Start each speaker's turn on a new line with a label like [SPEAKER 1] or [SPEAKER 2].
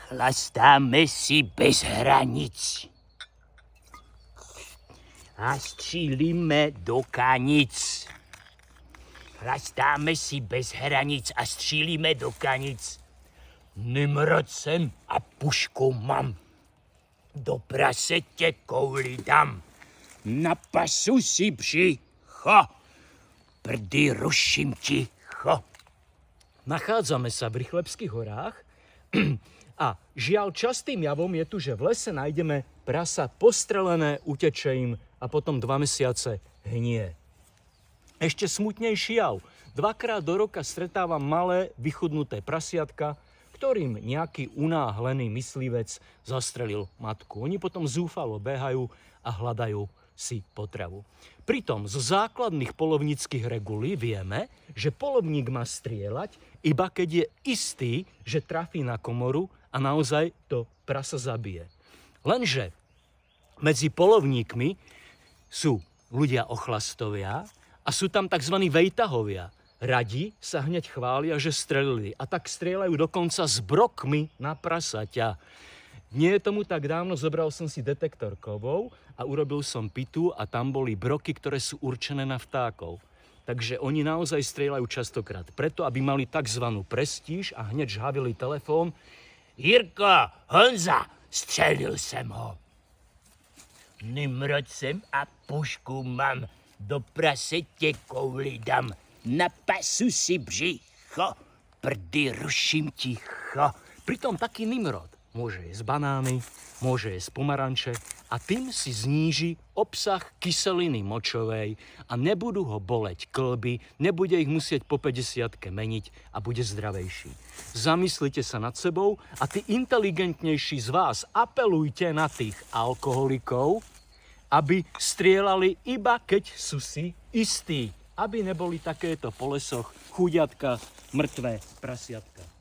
[SPEAKER 1] Chlastáme si bez hranic. A střílíme do kanic. Chlastáme si bez hranic a střílíme do kanic. Nimrod jsem a pušku mám. Do prasete kouli dám. Na pasu si břicho. Prdy ruším ti cho.
[SPEAKER 2] Nachádzame sa v Rychlebských horách a žiaľ častým javom je tu, že v lese nájdeme prasa postrelené, uteče im a potom 2 mesiace hnie. Ešte smutnejší jav. 2-krát do roka stretávam malé, vychudnuté prasiatka, ktorým nejaký unáhlený myslivec zastrelil matku. Oni potom zúfalo behajú a hľadajú si potravu. Pritom zo základných poľovníckych regulí vieme, že poľovník má strieľať, iba keď je istý, že trafí na komoru a naozaj to prasa zabije. Lenže medzi poľovníkmi sú ľudia ochlastovia a sú tam tzv. Vejtahovia. Radi sa hneď chvália, že strelili a tak strieľajú dokonca s brokmi na prasaťa. Nie je tomu tak dávno, zobral som si detektor kovov a urobil som pitu a tam boli broky, ktoré sú určené na vtákov. Takže oni naozaj strieľajú častokrát preto, aby mali tzv. Prestíž a hneď žhavili telefón.
[SPEAKER 1] Jirko, Honza, střelil jsem ho. Nimrod jsem a pušku mám. Do prasete kouli dám. Na pasu si břicho. Prdy ruším ti cho.
[SPEAKER 2] Pritom taký Nimrod môže jesť banány, môže jesť pomaranče a tým si zníži obsah kyseliny močovej a nebudú ho boleť kĺby, nebude ich musieť po 50-ke meniť a bude zdravejší. Zamyslite sa nad sebou a tí inteligentnejší z vás apelujte na tých alkoholikov, aby strieľali iba keď sú si istí, aby neboli takéto po lesoch chudiatka, mŕtvé prasiatka.